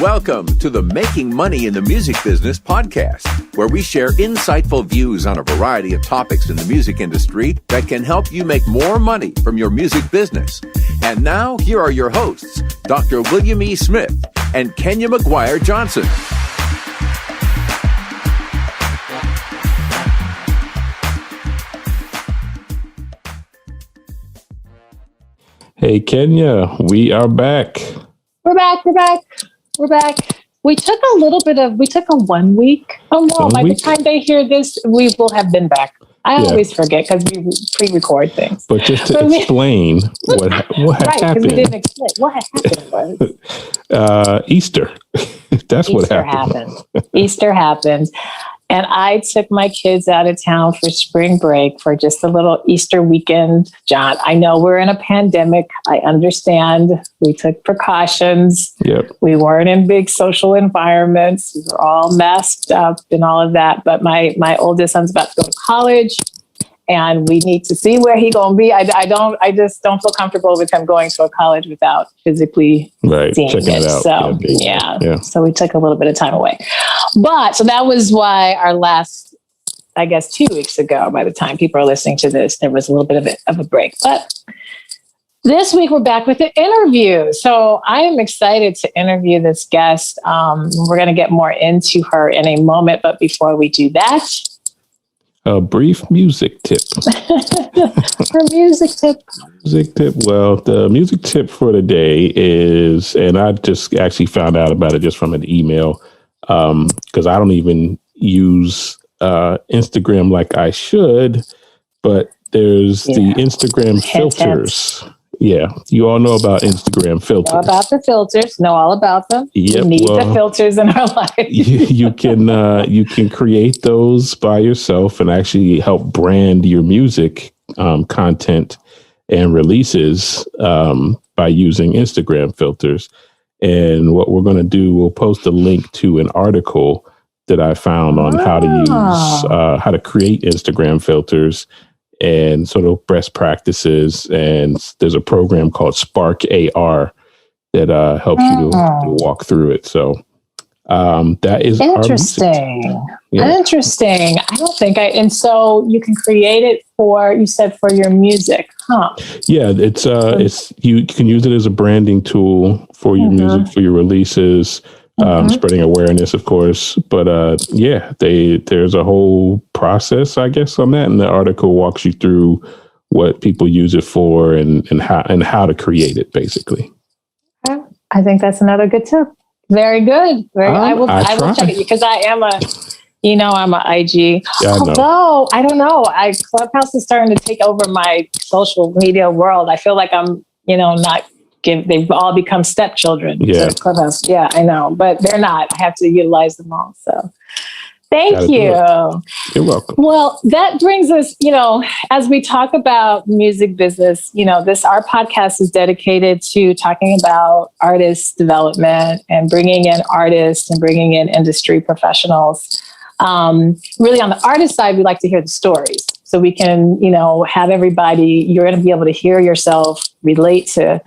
Welcome to the Making Money in the Music Business podcast, where we share insightful views on a variety of topics in the music industry that can help you make more money from your music business. And now, here are your hosts, Dr. William E. Smith and Kenya McGuire Johnson. Hey, Kenya, we are back. We're back. We took a 1 week. Oh no, by the time they hear this, we will have been back. I always forget because we pre-record things. But just to explain what happened. Right, because we didn't explain. What happened was Easter. That's Easter what happened. Easter happened. And I took my kids out of town for spring break for just a little Easter weekend. John, I know we're in a pandemic. I understand. We took precautions. Yep. We weren't in big social environments. We were all masked up and all of that. But my oldest son's about to go to college, and we need to see where he's going to be. I just don't feel comfortable with him going to a college without physically seeing checking it out. So yeah. So we took a little bit of time away. But so that was why our last, I guess, 2 weeks ago, by the time people are listening to this, there was a little bit of a break. But this week we're back with an interview. So I am excited to interview this guest. We're going to get more into her in a moment. But before we do that, a brief music tip. Her music tip. Well, the music tip for the day is, and I just actually found out about it just from an email, because I don't even use Instagram like I should, but there's the Instagram filters. Yeah, you all know about Instagram filters. Know about the filters. Know all about them. Yep, we need the filters in our life. you can create those by yourself and actually help brand your music content and releases by using Instagram filters. And what we're going to do, we'll post a link to an article that I found on how to use how to create Instagram filters and sort of best practices. And there's a program called Spark AR that helps you to walk through it. So that is interesting. Interesting. I don't think and so you can create it for your music, huh? Yeah, it's you can use it as a branding tool for your music, for your releases. Spreading awareness, of course, but there's a whole process, I guess, on that, and the article walks you through what people use it for and how to create it, basically. I think that's another good tip. Very good. I will check it because I'm a IG. Although I don't know, Clubhouse is starting to take over my social media world. I feel like I'm, not. They've all become stepchildren. Yeah. To Clubhouse. Yeah, I know, but they're not. I have to utilize them all. So thank you. You're welcome. Well, that brings us, as we talk about music business, our podcast is dedicated to talking about artist development and bringing in artists and bringing in industry professionals. Really on the artist side, we like to hear the stories. So we can, have everybody, you're going to be able to hear yourself relate to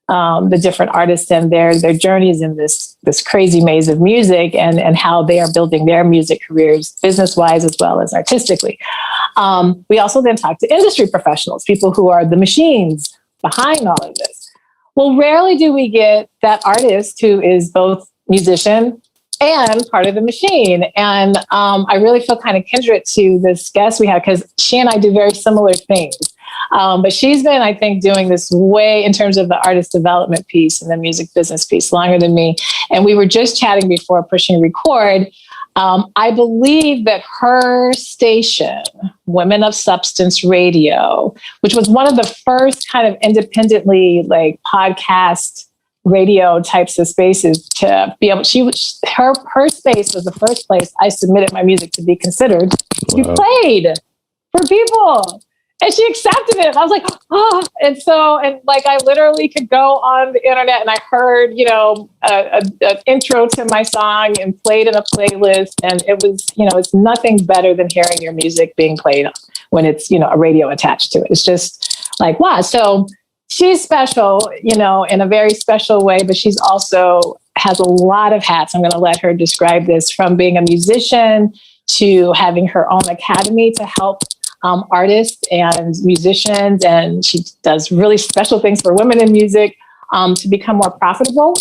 the different artists and their journeys in this crazy maze of music and how they are building their music careers business-wise as well as artistically. We also then talk to industry professionals, people who are the machines behind all of this. Well, rarely do we get that artist who is both musician and part of the machine. And I really feel kind of kindred to this guest we have because she and I do very similar things. But she's been, I think, doing this way in terms of the artist development piece and the music business piece longer than me. And we were just chatting before pushing record. I believe that her station, Women of Substance Radio, which was one of the first kind of independently podcast radio types of spaces to be able, her space was the first place I submitted my music to be considered to be played for people. And she accepted it. I was like, I literally could go on the internet and I heard, an intro to my song and played in a playlist. And it was, it's nothing better than hearing your music being played when it's, a radio attached to it. It's just like, wow. So she's special, in a very special way, but she's also has a lot of hats. I'm going to let her describe this, from being a musician to having her own academy to help artists and musicians. And she does really special things for women in music to become more profitable.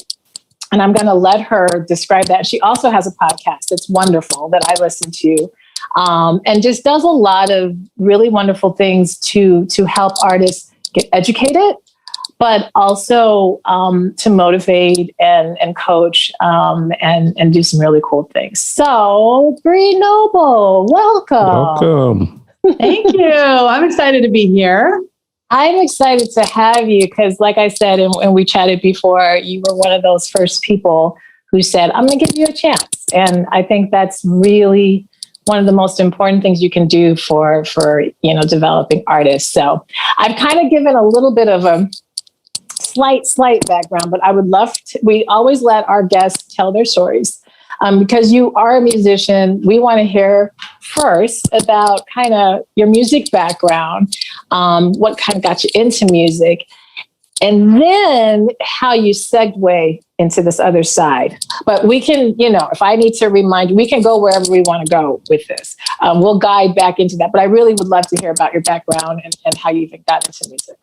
And I'm going to let her describe that. She also has a podcast that's wonderful that I listen to, and just does a lot of really wonderful things to help artists get educated, but also to motivate and coach and do some really cool things. So, Bree Noble, welcome. Thank you. I'm excited to be here. I'm excited to have you because, like I said, and we chatted before, you were one of those first people who said, I'm going to give you a chance. And I think that's really one of the most important things you can do for developing artists. So I've kind of given a little bit of a slight background, but I would love to, we always let our guests tell their stories. Because you are a musician, we want to hear first about kind of your music background, what kind of got you into music, and then how you segue into this other side. But we can, if I need to remind you, we can go wherever we want to go with this. We'll guide back into that. But I really would love to hear about your background and how you even got into music.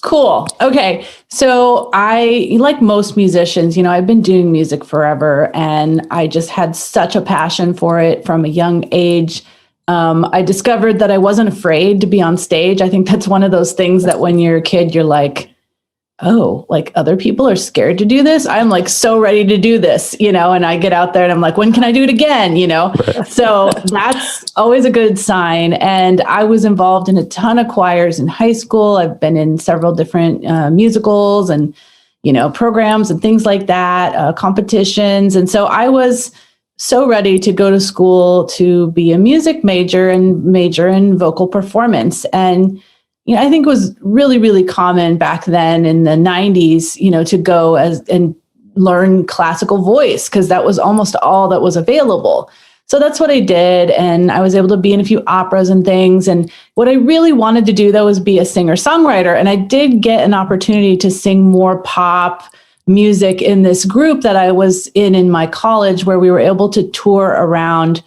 Cool. Okay. So like most musicians, I've been doing music forever, and I just had such a passion for it from a young age. I discovered that I wasn't afraid to be on stage. I think that's one of those things that when you're a kid, you're like, oh, like other people are scared to do this. I'm like so ready to do this, and I get out there and I'm like, when can I do it again? So that's always a good sign. And I was involved in a ton of choirs in high school. I've been in several different musicals and, programs and things like that, competitions. And so I was so ready to go to school to be a music major and major in vocal performance. And I think it was really, really common back then in the 90s, to go and learn classical voice, because that was almost all that was available. So that's what I did. And I was able to be in a few operas and things. And what I really wanted to do, though, was be a singer-songwriter. And I did get an opportunity to sing more pop music in this group that I was in my college, where we were able to tour around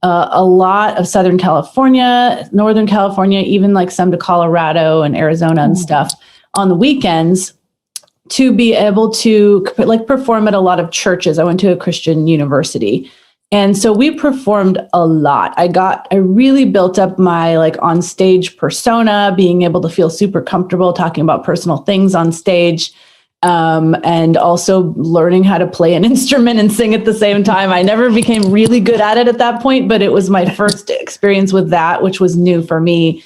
a lot of Southern California, Northern California, even like some to Colorado and Arizona and stuff on the weekends, to be able to perform at a lot of churches. I went to a Christian university. And so we performed a lot. I really built up my on stage persona, being able to feel super comfortable talking about personal things on stage. And also learning how to play an instrument and sing at the same time. I never became really good at it at that point, but it was my first experience with that, which was new for me.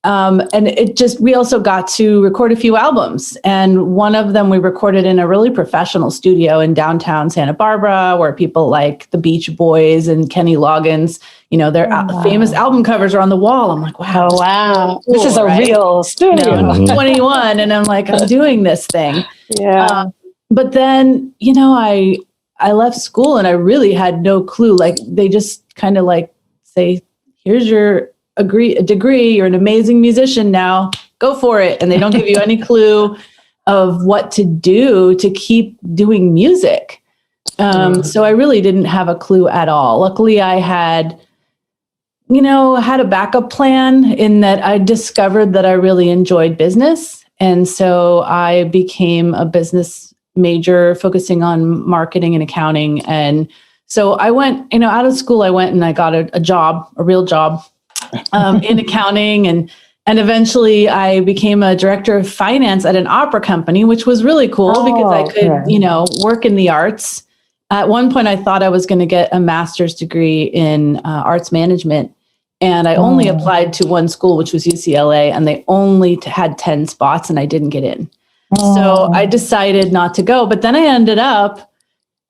And we also got to record a few albums. And one of them we recorded in a really professional studio in downtown Santa Barbara, where people like the Beach Boys and Kenny Loggins, their famous album covers are on the wall. I'm like, wow. Oh, wow. Cool, this is a real studio. I'm 21 and I'm like, I'm doing this thing. Yeah. But then, I left school and I really had no clue. They just kind of say, here's your degree. You're an amazing musician now. Go for it. And they don't give you any clue of what to do to keep doing music. So I really didn't have a clue at all. Luckily, I had a backup plan in that I discovered that I really enjoyed business. And so I became a business major focusing on marketing and accounting. And so I went, out of school, I went and I got a real job in accounting. And eventually I became a director of finance at an opera company, which was really cool because I could, work in the arts. At one point, I thought I was going to get a master's degree in arts management. And I only applied to one school, which was UCLA, and they only had 10 spots and I didn't get in. So I decided not to go. But then I ended up,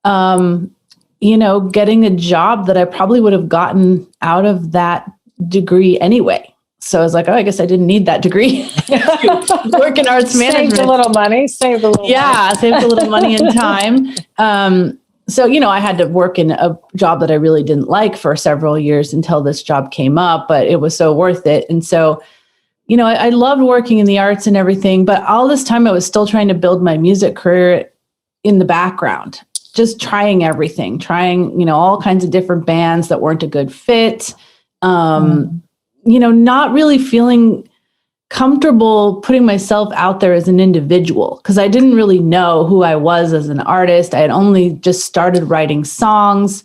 getting a job that I probably would have gotten out of that degree anyway. So I was like, oh, I guess I didn't need that degree. Work in arts management. Saved a little money. Saved a little money and time. So, I had to work in a job that I really didn't like for several years until this job came up, but it was so worth it. And so, I loved working in the arts and everything, but all this time I was still trying to build my music career in the background. just trying everything, all kinds of different bands that weren't a good fit. Not really feeling comfortable putting myself out there as an individual, because I didn't really know who I was as an artist. I had only just started writing songs.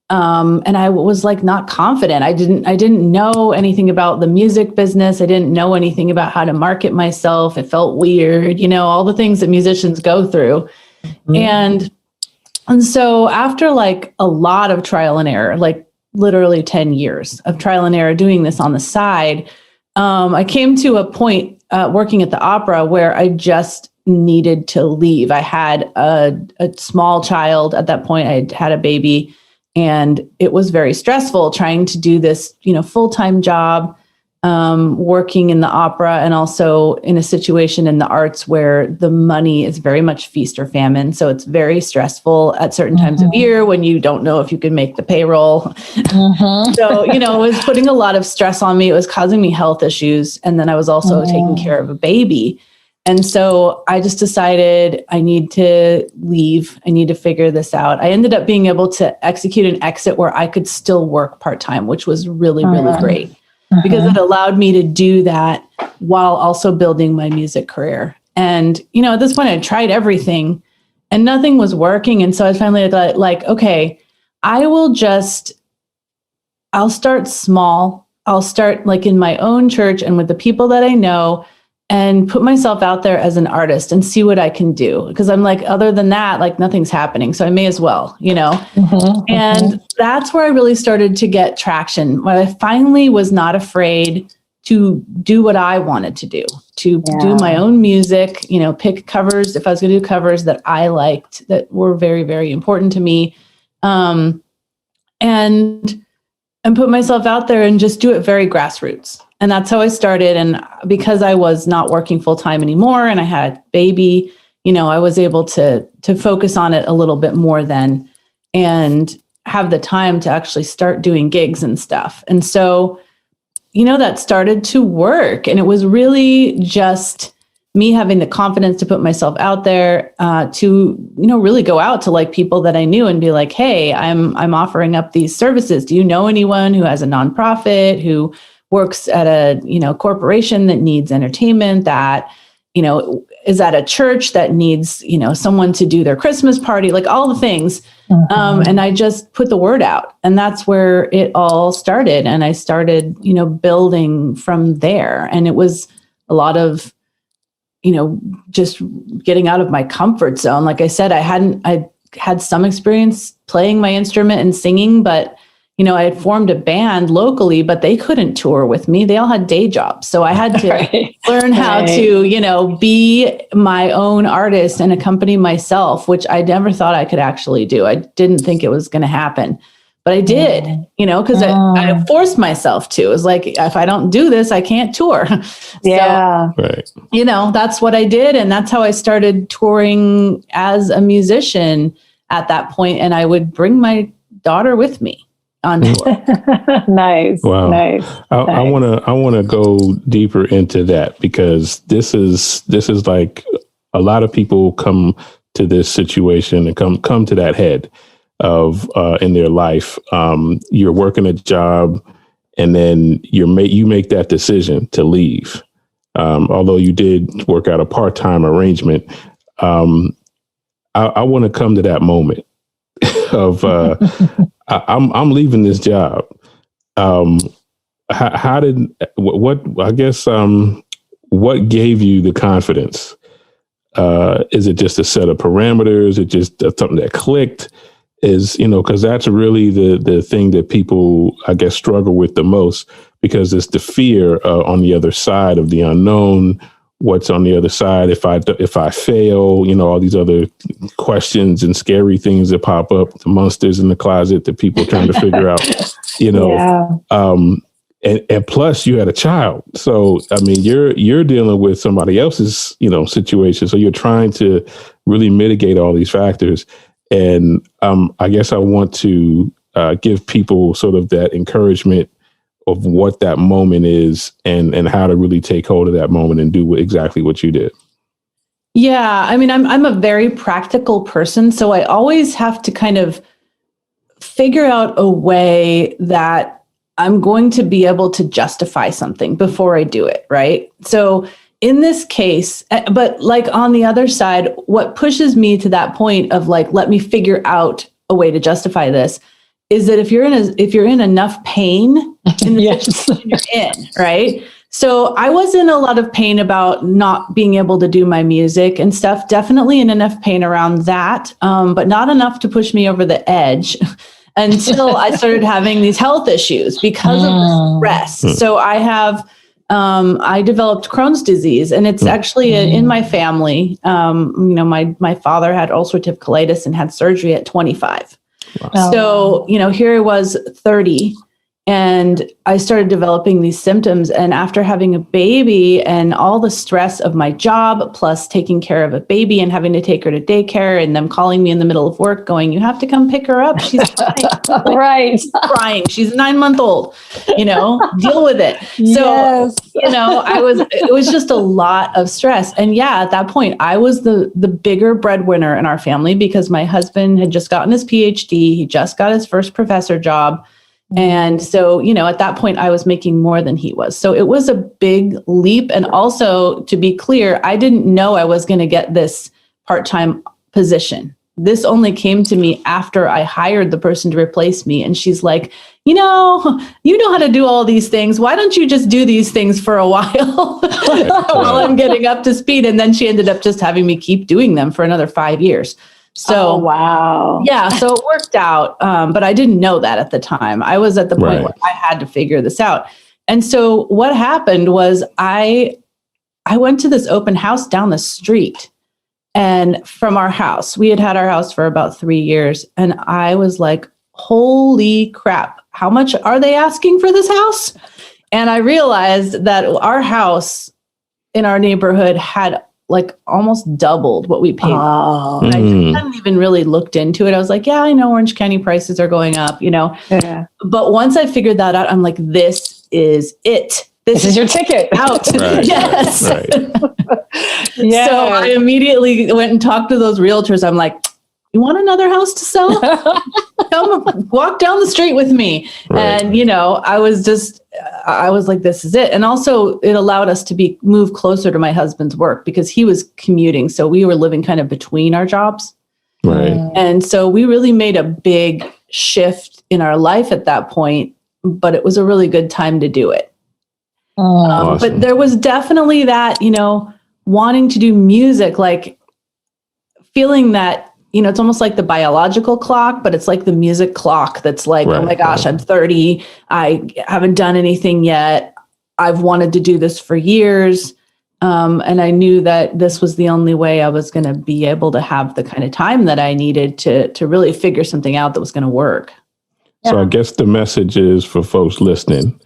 And I was like not confident. I didn't know anything about the music business. I didn't know anything about how to market myself. It felt weird, all the things that musicians go through. And so after like a lot of trial and error, like literally 10 years of trial and error doing this on the side, I came to a point working at the opera where I just needed to leave. I had a small child at that point. I had a baby. And it was very stressful trying to do this, full-time job, working in the opera, and also in a situation in the arts where the money is very much feast or famine. So it's very stressful at certain times of year when you don't know if you can make the payroll. So, it was putting a lot of stress on me. It was causing me health issues. And then I was also taking care of a baby. And so I just decided I need to leave. I need to figure this out. I ended up being able to execute an exit where I could still work part-time, which was really, really great because it allowed me to do that while also building my music career. And, at this point I tried everything and nothing was working. And so I finally like, okay, I'll start small. I'll start like in my own church and with the people that I know, and put myself out there as an artist and see what I can do. Because I'm like, other than that, like nothing's happening. So I may as well, And that's where I really started to get traction. When I finally was not afraid to do what I wanted to do my own music, pick covers. If I was going to do covers that I liked, that were very, very important to me. And put myself out there and just do it very grassroots. And that's how I started. And because I was not working full time anymore and I had a baby, I was able to focus on it a little bit more then and have the time to actually start doing gigs and stuff. And so, that started to work. And it was really just me having the confidence to put myself out there, to, really go out to like people that I knew and be like, hey, I'm offering up these services. Do you know anyone who has a nonprofit, who works at a, corporation that needs entertainment, that, is at a church that needs, someone to do their Christmas party, like all the things. And I just put the word out, and that's where it all started. And I started, building from there. And it was a lot of, just getting out of my comfort zone. Like I said, I had some experience playing my instrument and singing, but I had formed a band locally, but they couldn't tour with me. They all had day jobs. So I had to learn how to, be my own artist and accompany myself, which I never thought I could actually do. I didn't think it was going to happen, but I did, because I forced myself to. It was like, if I don't do this, I can't tour. That's what I did. And that's how I started touring as a musician at that point. And I would bring my daughter with me on tour. Nice. Wow. Nice. I want to go deeper into that, because this is like a lot of people come to this situation and come to that head of in their life. You're working a job and then you make that decision to leave. Although you did work out a part-time arrangement. I want to come to that moment of I'm leaving this job. What gave you the confidence? Is it just a set of parameters? Is it just something that clicked? Because that's really the thing that people, I guess, struggle with the most, because it's the fear on the other side of the unknown. What's on the other side if I fail? All these other questions and scary things that pop up, the monsters in the closet that people are trying to figure out. And plus you had a child, so I mean you're dealing with somebody else's situation, so you're trying to really mitigate all these factors. And I guess I want to give people sort of that encouragement of what that moment is and how to really take hold of that moment and do exactly what you did. Yeah, I mean, I'm a very practical person, so I always have to kind of figure out a way that I'm going to be able to justify something before I do it, right? So in this case, but like on the other side, what pushes me to that point of like, let me figure out a way to justify this is that if you're in enough pain in the situation you're in, right? So I was in a lot of pain about not being able to do my music and stuff, definitely in enough pain around that, but not enough to push me over the edge until I started having these health issues because of the stress. So I developed Crohn's disease, and it's actually in my family. My father had ulcerative colitis and had surgery at 25. Wow. So, here I was 30. And I started developing these symptoms. And after having a baby and all the stress of my job, plus taking care of a baby and having to take her to daycare and them calling me in the middle of work going, you have to come pick her up. She's crying. Right. Crying. She's 9-month-old, deal with it. Yes. So, it was just a lot of stress. And yeah, at that point, I was the bigger breadwinner in our family because my husband had just gotten his PhD. He just got his first professor job. And so, at that point, I was making more than he was. So it was a big leap. And also, to be clear, I didn't know I was going to get this part-time position. This only came to me after I hired the person to replace me. And she's like, you know how to do all these things. Why don't you just do these things for a while while I'm getting up to speed? And then she ended up just having me keep doing them for another 5 years. So, wow. Yeah, so it worked out. But I didn't know that at the time. I was at the point where I had to figure this out. And so what happened was I went to this open house down the street and from our house. We had our house for about 3 years. And I was like, holy crap, how much are they asking for this house? And I realized that our house in our neighborhood had like almost doubled what we paid. Oh. And I just hadn't even really looked into it. I was like, yeah, I know Orange County prices are going up, Yeah. But once I figured that out, I'm like, this is it. This is your ticket out. Right, yes. Right. Yeah. So I immediately went and talked to those realtors. I'm like, you want another house to sell? Come walk down the street with me. Right. And, I was like, this is it. And also it allowed us to move closer to my husband's work because he was commuting. So we were living kind of between our jobs. Right. And so we really made a big shift in our life at that point, but it was a really good time to do it. Awesome. But there was definitely that, wanting to do music, like feeling that, it's almost like the biological clock, but it's like the music clock that's like, oh my gosh, I'm 30. I haven't done anything yet. I've wanted to do this for years. And I knew that this was the only way I was going to be able to have the kind of time that I needed to really figure something out that was going to work. So I guess the message is for folks listening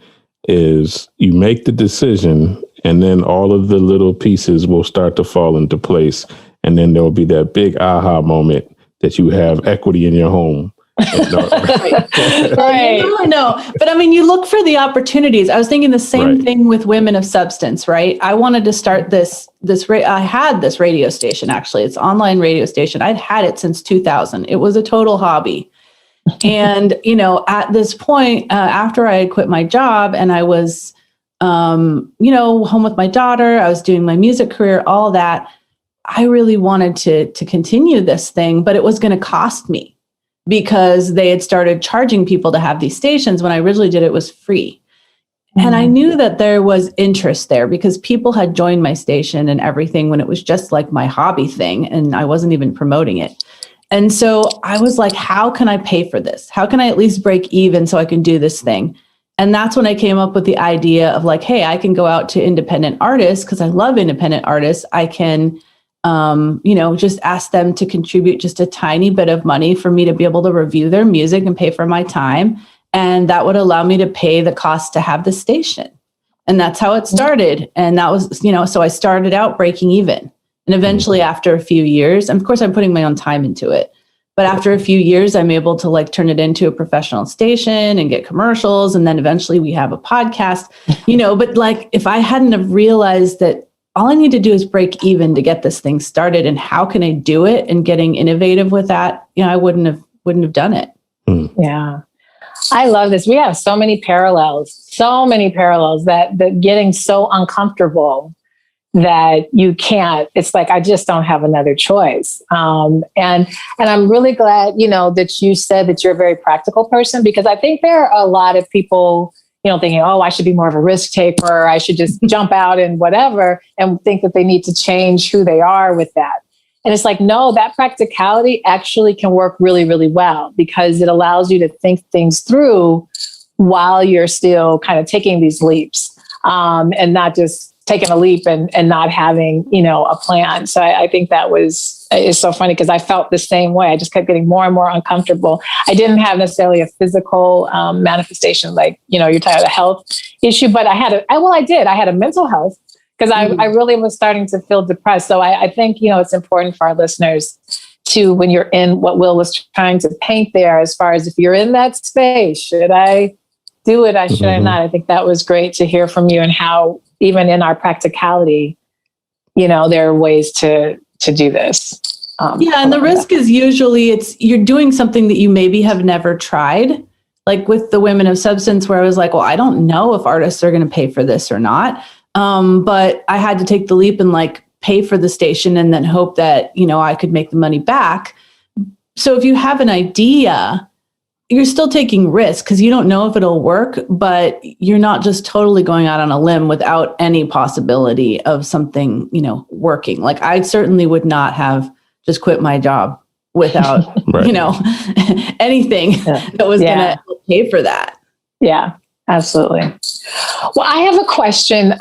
is you make the decision and then all of the little pieces will start to fall into place. And then there'll be that big aha moment that you have equity in your home. Right. No. But I mean, you look for the opportunities. I was thinking the same thing with women of substance, right? I wanted to start I had this radio station, actually. It's an online radio station. I'd had it since 2000. It was a total hobby. And, at this point, after I had quit my job and I was, home with my daughter, I was doing my music career, all that. I really wanted to continue this thing, but it was going to cost me because they had started charging people to have these stations. When I originally did it, was free. And I knew that there was interest there because people had joined my station and everything when it was just like my hobby thing and I wasn't even promoting it. And so I was like, how can I pay for this? How can I at least break even so I can do this thing? And that's when I came up with the idea of like, hey, I can go out to independent artists because I love independent artists. I can just ask them to contribute just a tiny bit of money for me to be able to review their music and pay for my time. And that would allow me to pay the cost to have the station. And that's how it started. And that was, so I started out breaking even. And eventually after a few years, and of course I'm putting my own time into it, but after a few years, I'm able to like turn it into a professional station and get commercials. And then eventually we have a podcast, but like if I hadn't have realized that all I need to do is break even to get this thing started. And how can I do it? And getting innovative with that, I wouldn't have done it. Yeah. I love this. We have so many parallels that getting so uncomfortable that you can't, it's like, I just don't have another choice. And I'm really glad, that you said that you're a very practical person, because I think there are a lot of people, thinking, oh, I should be more of a risk taker. I should just jump out and whatever, and think that they need to change who they are with that. And it's like, no, that practicality actually can work really, really well, because it allows you to think things through while you're still kind of taking these leaps, and not just taking a leap and not having, a plan. So I think it's so funny, because I felt the same way. I just kept getting more and more uncomfortable. I didn't have necessarily a physical manifestation, like, you're talking about a health issue, but I did. I had a mental health, because I really was starting to feel depressed. So I think, it's important for our listeners to, when you're in what Will was trying to paint there, as far as if you're in that space, should I do it? Should I not? I think that was great to hear from you, and how even in our practicality, there are ways to do this. And the risk is usually you're doing something that you maybe have never tried. Like with the Women of Substance, where I was like, well, I don't know if artists are going to pay for this or not. But I had to take the leap and pay for the station, and then hope that, I could make the money back. So if you have an idea, you're still taking risks, because you don't know if it'll work, but you're not just totally going out on a limb without any possibility of something, working. Like, I certainly would not have just quit my job without, anything that was going to pay for that. Yeah, absolutely. Well, I have a question.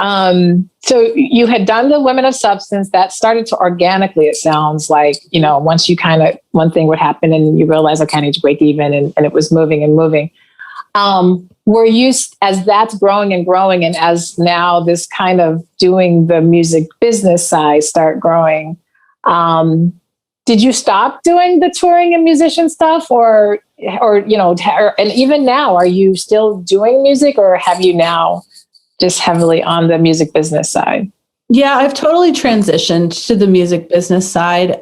So you had done the Women of Substance that started to organically, it sounds like, once you one thing would happen and you realize, okay, I need to break even, and it was moving and moving. Were you, as that's growing and growing, and as now this kind of doing the music business side start growing, did you stop doing the touring and musician stuff, or and even now, are you still doing music, or have you now just heavily on the music business side? Yeah, I've totally transitioned to the music business side,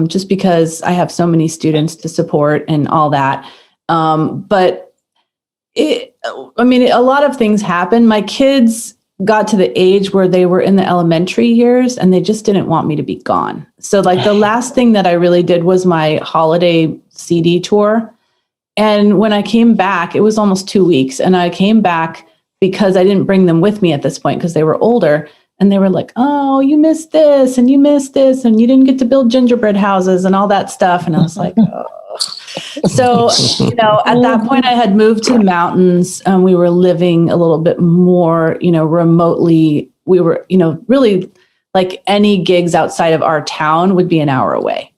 just because I have so many students to support and all that. But a lot of things happen. My kids got to the age where they were in the elementary years, and they just didn't want me to be gone. So the last thing that I really did was my holiday CD tour. And when I came back, it was almost 2 weeks. And I came back because I didn't bring them with me at this point, because they were older. And they were like, oh, you missed this, and you missed this, and you didn't get to build gingerbread houses and all that stuff. And I was like, oh. So, at that point, I had moved to the mountains, and we were living a little bit more, remotely. We were, really, like, any gigs outside of our town would be an hour away.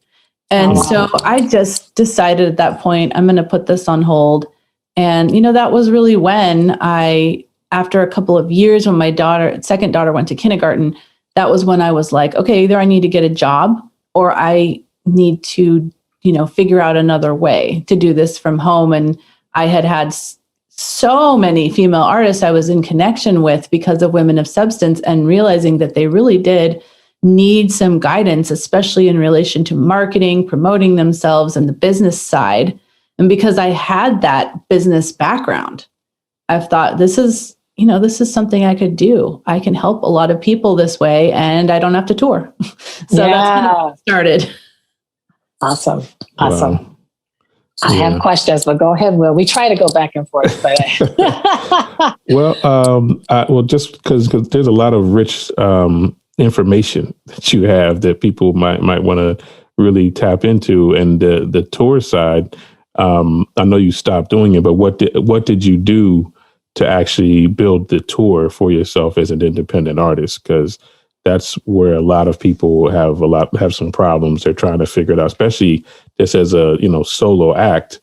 And so I just decided at that point, I'm going to put this on hold. And, that was really when after a couple of years, when my second daughter went to kindergarten, that was when I was like, okay, either I need to get a job, or I need to, figure out another way to do this from home. And I had so many female artists I was in connection with because of Women of Substance, and realizing that they really did need some guidance, especially in relation to marketing, promoting themselves, and the business side. And because I had that business background, I've thought, this is something I could do. I can help a lot of people this way, and I don't have to tour. So that's how it started. Awesome. Wow. I have questions, but go ahead, Will. We try to go back and forth. But just because there's a lot of rich information that you have that people might want to really tap into, and the tour side. I know you stopped doing it, but what did you do to actually build the tour for yourself as an independent artist? Because that's where a lot of people have some problems. They're trying to figure it out, especially just as a solo act.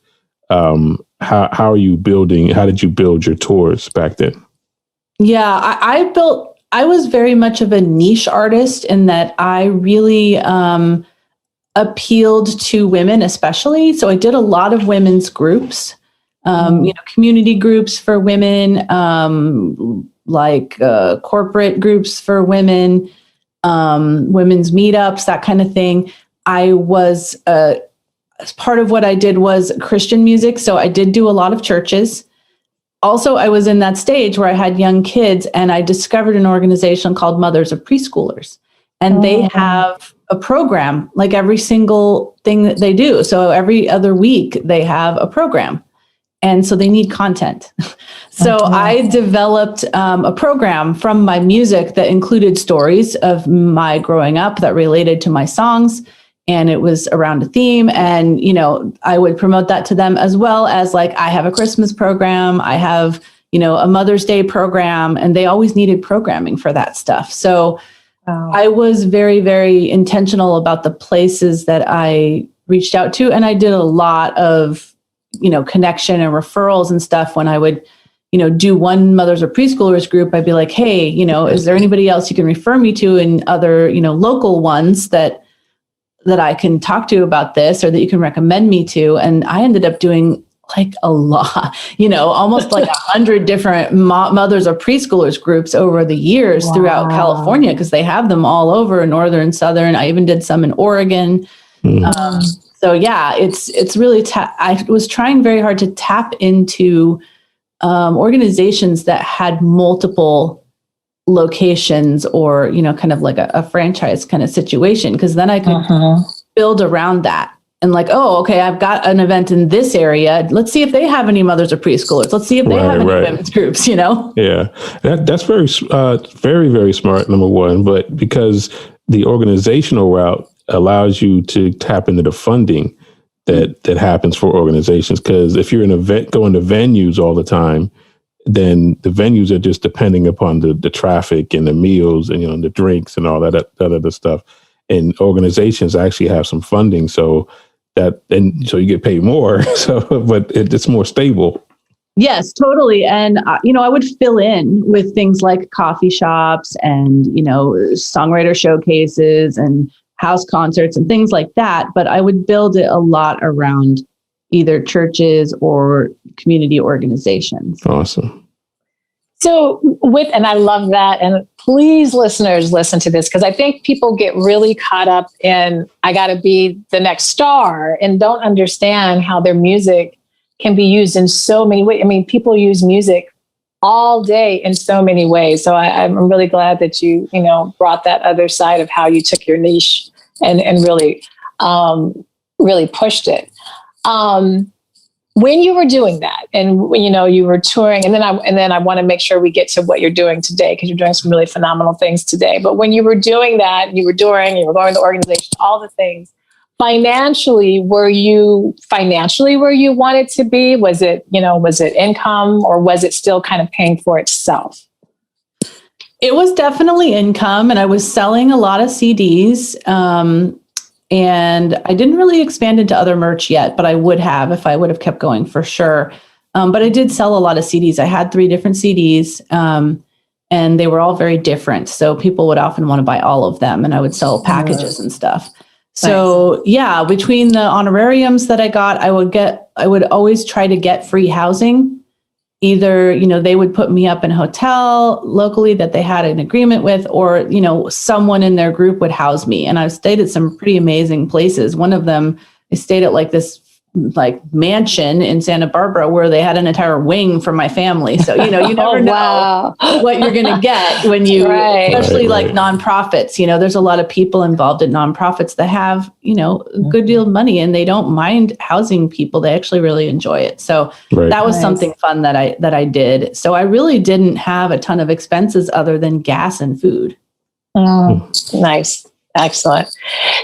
How are you building? How did you build your tours back then? Yeah, I was very much of a niche artist in that I really appealed to women, especially. So I did a lot of women's groups, community groups for women, corporate groups for women. women's meetups, that kind of thing. I was, part of what I did was Christian music. So I did do a lot of churches. Also, I was in that stage where I had young kids, and I discovered an organization called Mothers of Preschoolers. And they have a program like every single thing that they do. So every other week they have a program. And so they need content. So I developed a program from my music that included stories of my growing up that related to my songs. And it was around a theme. And, I would promote that to them, as well as like, I have a Christmas program. I have, a Mother's Day program, and they always needed programming for that stuff. So I was very, very intentional about the places that I reached out to. And I did a lot of, connection and referrals and stuff. When I would, do one Mothers or Preschoolers group, I'd be like, hey, is there anybody else you can refer me to, and other, local ones that I can talk to about this, or that you can recommend me to? And I ended up doing like a lot, almost like 100 different Mothers or Preschoolers groups over the years throughout California, because they have them all over, northern, southern. I even did some in Oregon. So yeah, it's really, I was trying very hard to tap into organizations that had multiple locations, or, kind of like a franchise kind of situation, because then I could build around that. And like, oh, okay, I've got an event in this area. Let's see if they have any Mothers or Preschoolers. Let's see if they have any women's groups, Yeah, that's very, very, very smart, number one. But because the organizational route allows you to tap into the funding that happens for organizations. Because if you're going to venues all the time, then the venues are just depending upon the traffic and the meals and, the drinks and all that other stuff. And organizations actually have some funding, so you get paid more. So, but it's more stable. Yes, totally. And, I would fill in with things like coffee shops and, songwriter showcases and house concerts and things like that. But I would build it a lot around either churches or community organizations. Awesome. So and I love that. And please, listeners, listen to this, because I think people get really caught up in, I got to be the next star, and don't understand how their music can be used in so many ways. I mean, people use music all day in so many ways. So I'm really glad that you, brought that other side of how you took your niche and really, really pushed it. When you were doing that, and you were touring, and then I want to make sure we get to what you're doing today, because you're doing some really phenomenal things today. But when you were doing that, you were going to the organization, all the things. Financially, were you where you wanted to be? Was it income, or was it still kind of paying for itself? It was definitely income, and I was selling a lot of CDs. And I didn't really expand into other merch yet, but I would have if I would have kept going, for sure. But I did sell a lot of CDs. I had 3 different CDs, and they were all very different. So people would often want to buy all of them, and I would sell packages and stuff. So yeah, between the honorariums that I got, I would always try to get free housing. Either, they would put me up in a hotel locally that they had an agreement with, or, someone in their group would house me. And I've stayed at some pretty amazing places. One of them, I stayed at like this mansion in Santa Barbara where they had an entire wing for my family. So, you never know what you're going to get when you, especially like nonprofits, there's a lot of people involved in nonprofits that have, a good deal of money, and they don't mind housing people. They actually really enjoy it. So that was something fun that I did. So I really didn't have a ton of expenses other than gas and food. Nice. Excellent.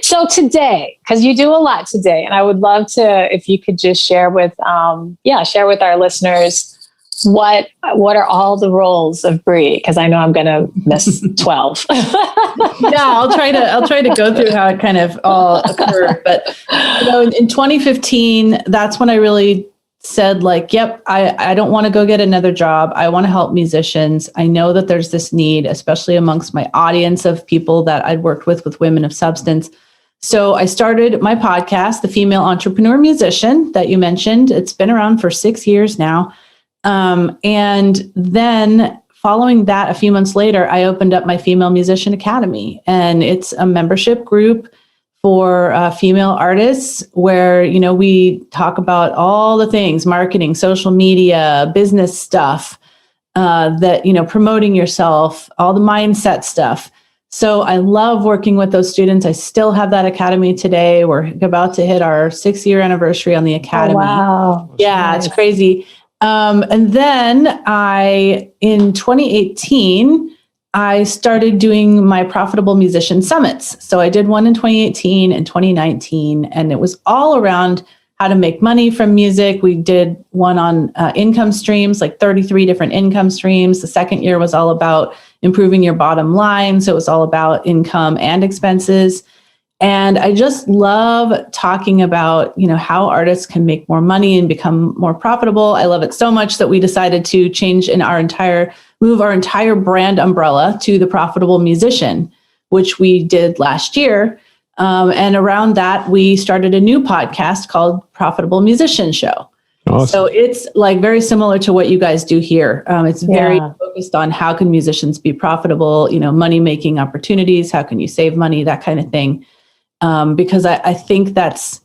So today, because you do a lot today, and I would love to, if you could just share with our listeners, what are all the roles of Bree? Because I know I'm going to miss 12. I'll try to go through how it kind of all occurred. But in 2015, that's when I really said, like, yep, I don't want to go get another job. I want to help musicians. I know that there's this need, especially amongst my audience of people that I'd worked with women of substance. So I started my podcast, The Female Entrepreneur Musician, that you mentioned. It's been around for 6 years now. And then following that, a few months later, I opened up my Female Musician Academy, and it's a membership group for female artists where, we talk about all the things, marketing, social media, business stuff, promoting yourself, all the mindset stuff. So I love working with those students. I still have that academy today. We're about to hit our 6-year anniversary on the academy. Oh, wow. Yeah, nice. It's crazy. And then in 2018, I started doing my Profitable Musician Summits. So I did one in 2018 and 2019, and it was all around how to make money from music. We did one on income streams, like 33 different income streams. The second year was all about improving your bottom line. So it was all about income and expenses. And I just love talking about, how artists can make more money and become more profitable. I love it so much that we decided to move our entire brand umbrella to the Profitable Musician, which we did last year. And around that, we started a new podcast called Profitable Musician Show. Awesome. So it's like very similar to what you guys do here. It's very focused on how can musicians be profitable, money-making opportunities, how can you save money, that kind of thing. Because I think that's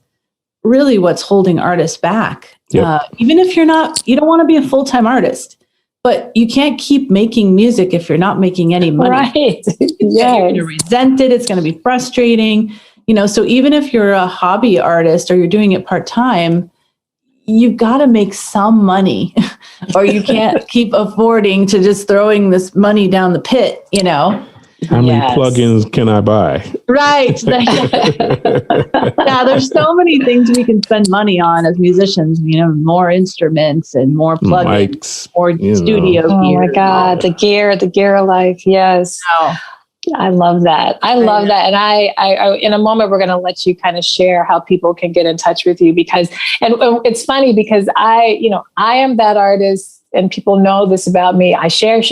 really what's holding artists back. Yep. Even if you don't want to be a full-time artist, but you can't keep making music if you're not making any money. Right. You're going to resent it. It's going to be frustrating. So even if you're a hobby artist or you're doing it part-time, you've got to make some money or you can't keep affording to just throwing this money down the pit, How many plugins can I buy? Right. Yeah, there's so many things we can spend money on as musicians, more instruments and more plugins, mics, more studio gear. Oh my God, the gear life. Yes. Oh. I love that. I love that. And I in a moment, we're going to let you kind of share how people can get in touch with you and it's funny because I am that artist. And people know this about me. I share.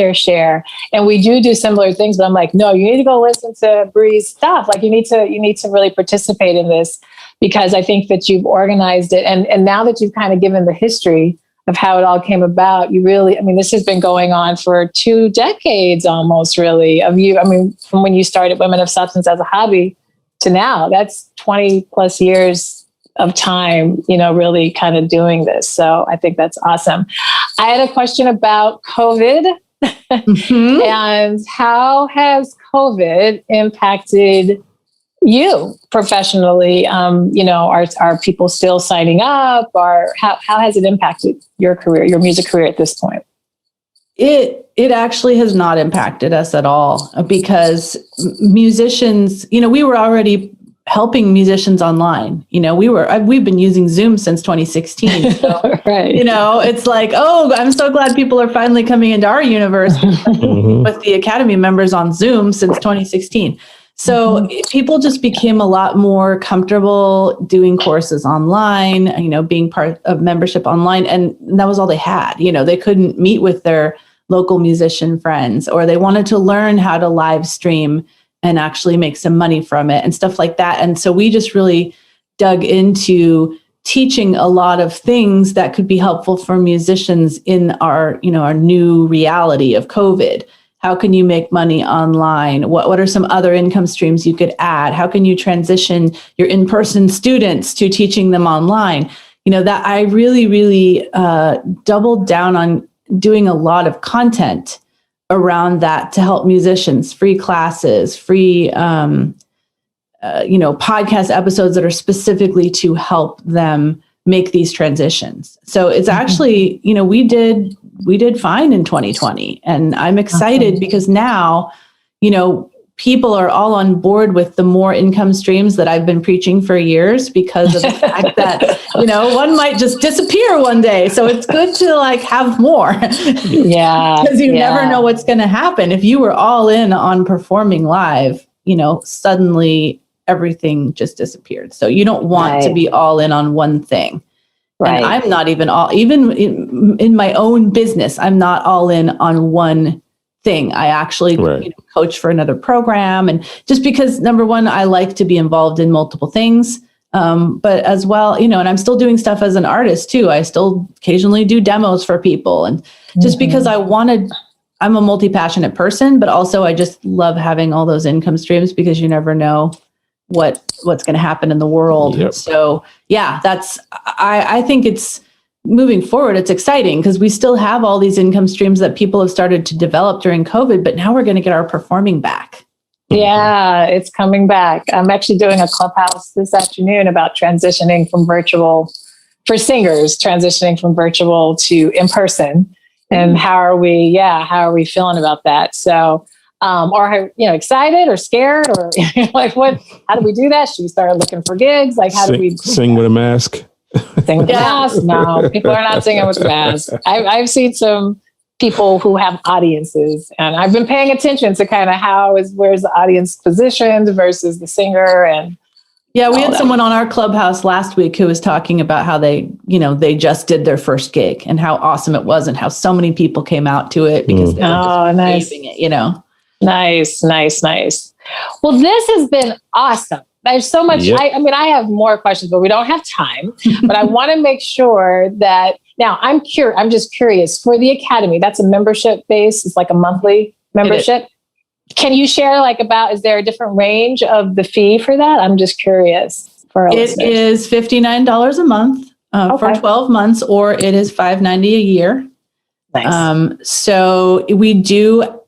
And we do similar things, but I'm like, no, you need to go listen to Bree's stuff. Like you need to really participate in this because I think that you've organized it. And now that you've kind of given the history of how it all came about, this has been going on for 2 decades almost really of you. From when you started Women of Substance as a hobby to now, that's 20 plus years of time, really kind of doing this. So I think that's awesome. I had a question about COVID and how has COVID impacted you professionally? Are people still signing up or how has it impacted your career, your music career at this point? It actually has not impacted us at all because musicians, we were already helping musicians online. We've been using Zoom since 2016. So, right. It's like, oh, I'm so glad people are finally coming into our universe with the Academy members on Zoom since 2016. So people just became a lot more comfortable doing courses online, being part of membership online. And that was all they had. They couldn't meet with their local musician friends, or they wanted to learn how to live stream and actually make some money from it and stuff like that. And so we just really dug into teaching a lot of things that could be helpful for musicians in our new reality of COVID. How can you make money online? What are some other income streams you could add? How can you transition your in-person students to teaching them online? That I really, really doubled down on doing a lot of content around that to help musicians, free classes, free, podcast episodes that are specifically to help them make these transitions. So it's actually, we did fine in 2020, and I'm excited because now, people are all on board with the more income streams that I've been preaching for years because of the fact that, one might just disappear one day. So it's good to have more. Yeah. Because you never know what's going to happen. If you were all in on performing live, suddenly everything just disappeared. So you don't want to be all in on one thing. Right. And I'm not even in my own business, I'm not all in on one thing. I actually coach for another program. And just because, number one, I like to be involved in multiple things. But as well, and I'm still doing stuff as an artist too. I still occasionally do demos for people. And just because I wanted I'm a multi-passionate person, but also I just love having all those income streams because you never know what's going to happen in the world. Yep. So yeah, I think it's moving forward. It's exciting because we still have all these income streams that people have started to develop during COVID, but now we're going to get our performing back. Yeah, it's coming back. I'm actually doing a clubhouse this afternoon about transitioning from virtual for singers, transitioning from virtual to in person. And how are we feeling about that? So, or, excited or scared or like how do we do that? Should we start looking for gigs? Like, how do we sing with a mask? Sing with a mask? No, people are not singing with a mask. I've seen some people who have audiences, and I've been paying attention to kind of where's the audience positioned versus the singer. And yeah, we had someone on our clubhouse last week who was talking about how they just did their first gig and how awesome it was and how so many people came out to it because they were just nice. It, Nice. Well, this has been awesome. There's so much. Yep. I have more questions, but we don't have time. But I want to make sure that now I'm just curious for the Academy. That's a membership base. It's like a monthly membership. Can you share is there a different range of the fee for that? I'm just curious for our listeners. It is $59 a month for 12 months, or it is $590 a year. Nice. So we do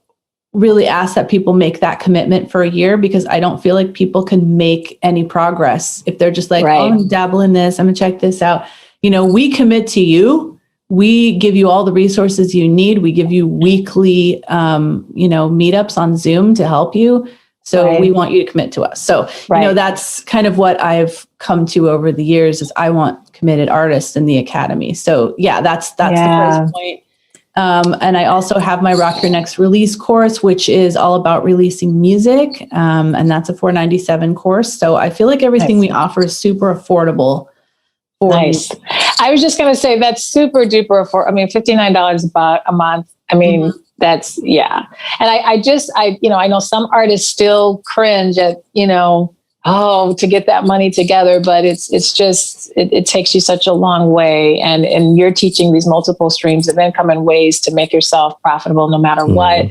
really ask that people make that commitment for a year because I don't feel like people can make any progress if they're just like, oh, I'm gonna dabble in this, I'm gonna check this out. We commit to you. We give you all the resources you need. We give you weekly, meetups on Zoom to help you. So we want you to commit to us. So, that's kind of what I've come to over the years is I want committed artists in the Academy. So that's the price point. And I also have my Rock Your Next Release course, which is all about releasing music. And that's a $497 course. So I feel like everything we offer is super affordable. Nice. I was just going to say that's super duper affordable. $59 a month. That's, yeah. And I know some artists still cringe at, to get that money together, but it's just, it takes you such a long way. And you're teaching these multiple streams of income and ways to make yourself profitable no matter what,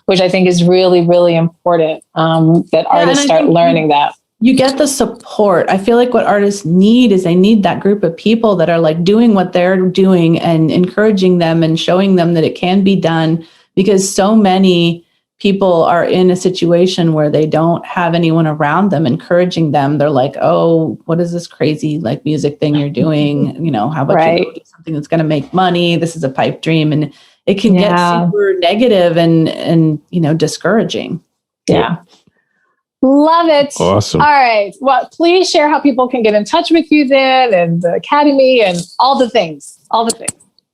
which I think is really, really important, that artists start learning that. You get the support. I feel like what artists need is they need that group of people that are like doing what they're doing and encouraging them and showing them that it can be done, because so many people are in a situation where they don't have anyone around them encouraging them. They're like, oh, what is this crazy music thing you're doing? How about you go do something that's going to make money? This is a pipe dream. And it can get super negative and discouraging. Yeah. Love it. Awesome. All right. Well, please share how people can get in touch with you then and the Academy and all the things.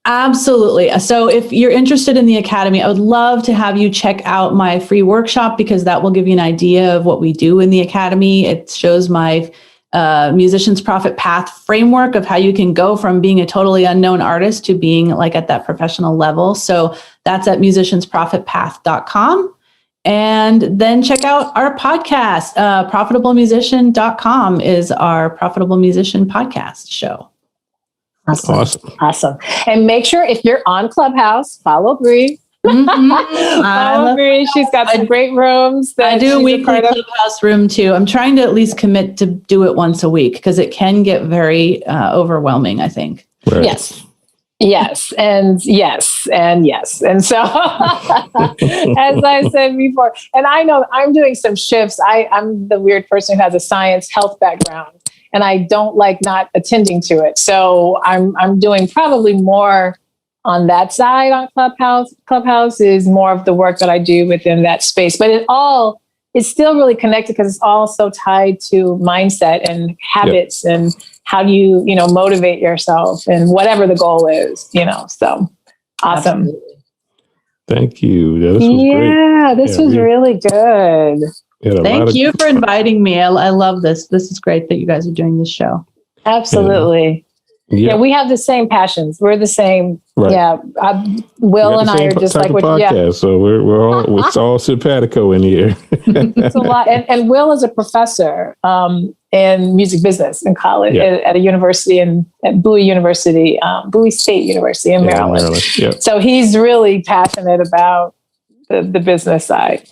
Absolutely. So if you're interested in the Academy, I would love to have you check out my free workshop because that will give you an idea of what we do in the Academy. It shows my Musician's Profit Path framework of how you can go from being a totally unknown artist to being at that professional level. So that's at musiciansprofitpath.com. And then check out our podcast. ProfitableMusician.com is our Profitable Musician podcast show. Awesome. And make sure if you're on Clubhouse, follow Bree. Follow Bree. She's got some great rooms. I do a weekly Clubhouse room too. I'm trying to at least commit to do it once a week because it can get very overwhelming, I think. Right. Yes. And so, as I said before, and I know I'm doing some shifts. I'm the weird person who has a science health background, and I don't like not attending to it. So I'm doing probably more on that side on Clubhouse. Clubhouse is more of the work that I do within that space, but it's still really connected because it's all so tied to mindset and habits and how do you, motivate yourself and whatever the goal is, so awesome. Absolutely. Thank you. This was great. This was really good. Thank you for inviting me. I love this. This is great that you guys are doing this show. Absolutely. Yeah, we have the same passions. We're the same. Right. Yeah, Will and I are just like podcast. So we're all it's all simpatico in here. It's a lot. And Will is a professor in music business in college at a university at Bowie University, Bowie State University in Maryland. Yeah. So he's really passionate about the business side.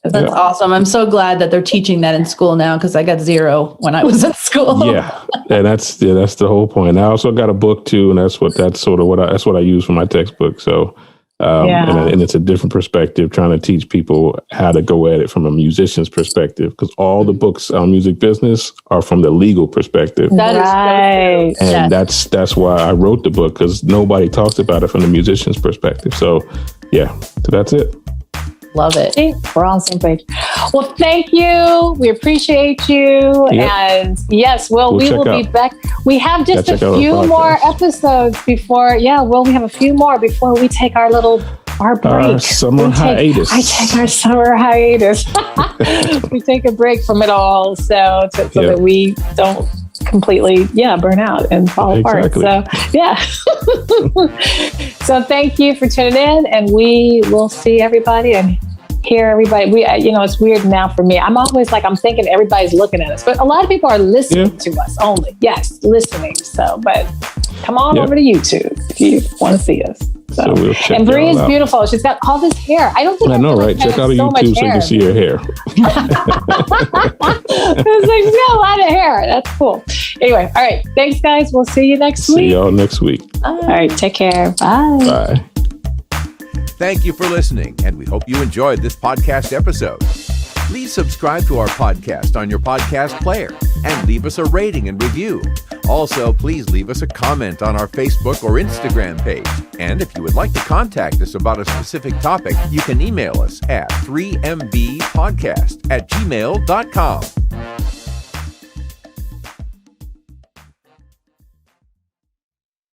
That's awesome. I'm so glad that they're teaching that in school now, because I got 0 when I was in school. Yeah, and that's the whole point. I also got a book too, and that's what I use for my textbook. So, and it's a different perspective, trying to teach people how to go at it from a musician's perspective, because all the books on music business are from the legal perspective. That is so true. And that's why I wrote the book, because nobody talks about it from the musician's perspective. So, so that's it. Love it. See, we're on the same page. Well, thank you. We appreciate you. Yep. And yes, we will be back. We have just a few more episodes before. We have a few more before we take our break. Our summer hiatus. I take our summer hiatus. We take a break from it all so that we don't completely burn out and fall apart. So so thank you for tuning in, and we will see everybody and hear everybody. It's weird now for me. I'm always I'm thinking everybody's looking at us, but a lot of people are listening to us only. Yes, listening. So, but come on over to YouTube if you want to see us. So we'll check and Bree is beautiful. She's got all this hair. I know, right? Check out her YouTube so you can see her hair. She's got a lot of hair. That's cool. Anyway, all right. Thanks, guys. We'll see you next week. See y'all next week. All right. Take care. Bye. Bye. Thank you for listening, and we hope you enjoyed this podcast episode. Please subscribe to our podcast on your podcast player and leave us a rating and review. Also, please leave us a comment on our Facebook or Instagram page. And if you would like to contact us about a specific topic, you can email us at 3mbpodcast@gmail.com.